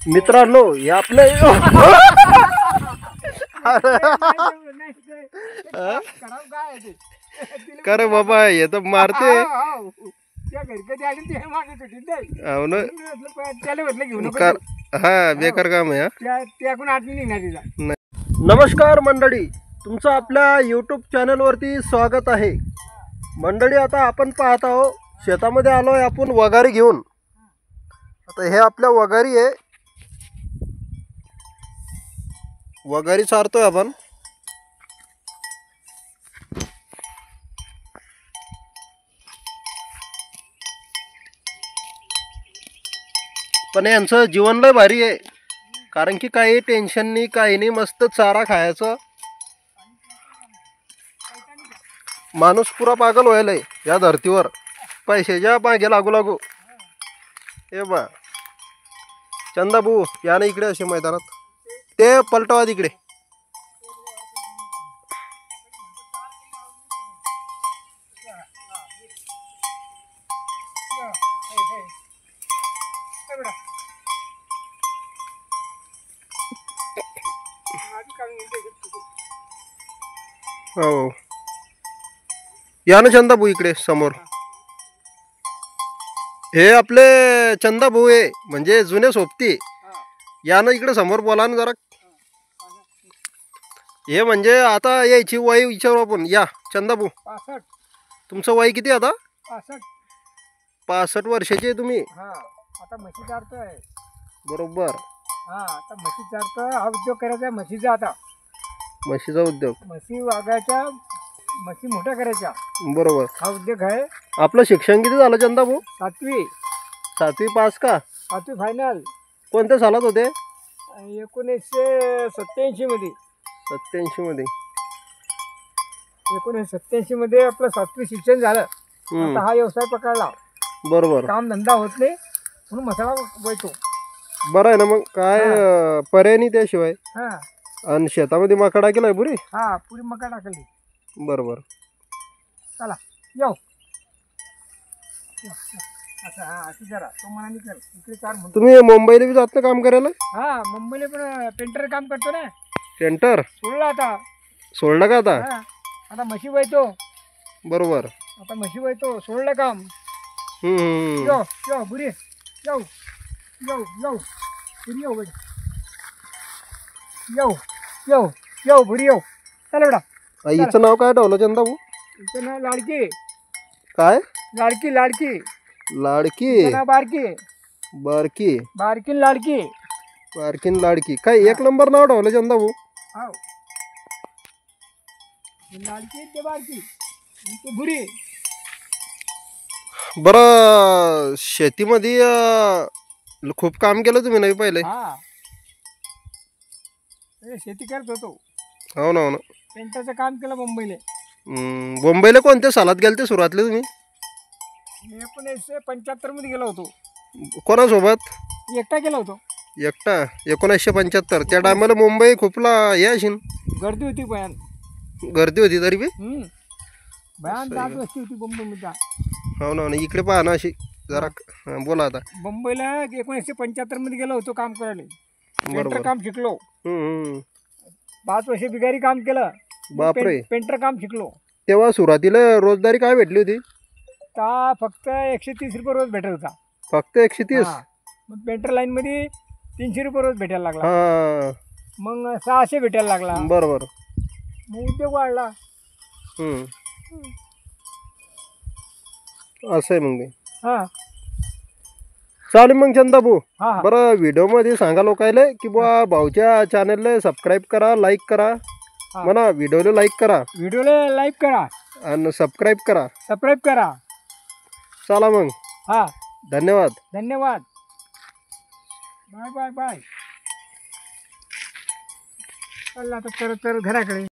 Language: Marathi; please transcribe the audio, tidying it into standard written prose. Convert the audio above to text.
मित्रांनो हे आपले करे बाबा हे तर मारते हा बेकार काम आहे. नमस्कार मंडळी, तुमचं आपल्या यूट्यूब चॅनलवरती स्वागत आहे. मंडळी आता आपण पाहत आहोत शेतामध्ये आलोय आपण वगारी घेऊन. आता हे आपल्या वगारी आहे, वगारी चारतोय आपण. पण यांचं जीवन लय भारी आहे, कारण की काही टेन्शन नाही, काही नाही, मस्त चारा खायचं. माणूस पुरा पागल व्हायलाय या धर्तीवर पैशाच्या मागे लागू लागू. हे बा चंदाबू या ना इकडे असे मैदानात, ते पलटवा तिकडे. हो या ना चंदाबू इकडे समोर. हे आपले चंदाभाऊ आहे, म्हणजे जुने सोबती. या ना इकडे समोर बोला ना जरा. हे म्हणजे आता यायची वय विचारू आपण. या चंदाभाऊ, तुमचं वय किती आता? 65 वर्षाचे तुम्ही. आता म्हशी चारतोय. बरोबर. आता म्हशी चारतोय. हा उद्योग करायचा म्हशीचा. आता म्हशीचा उद्योग, म्हशी वागायच्या, म्हशी मोठ्या करायच्या. बरोबर, हा उद्योग आहे. आपलं शिक्षण किती झालं चंदाभाऊ? 7वी. 7वी पास का? 7वी फायनल. कोणत्या सालात होते? 1987 मध्ये. 87 मध्ये. 1987 मध्ये आपलं 7वी शिक्षण झालं. आता हा व्यवसाय पकडला. बरोबर. काम धंदा होत नाही म्हणून मसाला वळतो. बरं आहे ना मग, काय पर्याय नाही त्याशिवाय. आणि शेतामध्ये मका केलाय पुरी. पुरी मका टाकली. बरोबर. चला येऊ. जरा तो मनाने कर. इकडे चार म्हणतो. तुम्ही मुंबईला बी जात ना काम करायला? मुंबईला पण पेंटर काम करतो ना. पेंटर सोडला आता. सोडलं का आता? आता म्हशी वळतो. बरोबर. आता म्हशी वळतो, सोडलं काम. बुरी येऊ बुरी येऊ बेटा. येऊ बुरी येऊ. चला बेटा. हिचं नाव काय ठेवलं चंदाभाऊ? हिचं नाव लाडकी. काय? लाडकी. लाडकी. लाडकी. बारकी. बारकी. बारकी लाडकी. बारकीन लाडकी. काय एक नंबर नाव ठेवलं चंदाभाऊ. लाडकी ते बारकी ते बुरी. बरं, शेतीमध्ये खूप काम केलं तुम्ही नाही पहिले? शेती करत होतो. हो ना, हो ना. पेंटरचं काम केलं मुंबईला. मुंबईला कोणत्या सालात गेले ते सुरुवातले तुम्ही? 1975 मध्ये गेलो होतो. कोणासोबत? एकटा गेलो होतो. एकटा? 1975. त्या टायमाला मुंबई खूपला हे असेल, गर्दी होती. भयान गर्दी होती तरी बी. भयान दाट वस्ती होती मुंबईमध्ये. हो ना, इकडे पहा ना अशी जरा. बोला आता. मुंबईला 1975 मध्ये गेलो होतो काम करायला. पेंटर काम शिकलो. 5 वर्ष बिगारी काम केलं. बापरे. पेंटर काम शिकलो. तेव्हा सुरुवातीला रोजदारी काय भेटली होती? फक्त 130 रुपये रोज भेटत होता. फक्त 130? मग पेंटर लाईन मध्ये 300 रुपये रोज भेटायला लागला. मग 600 भेटायला लागला. बरोबर. मग उद्योग वाढला. असं आहे मग ते. चालेल मग चंदाभाऊ. बरं, व्हिडिओ मध्ये सांगा लोकायला की बुवा भाऊच्या चॅनलला सबस्क्राईब करा, लाईक करा म्हणा. व्हिडिओला लाईक करा. व्हिडिओला लाईक करा आणि सबस्क्राईब करा. सबस्क्राईब करा. चला मग. धन्यवाद. धन्यवाद. Bye bye bye. चला आता तर घराकडे.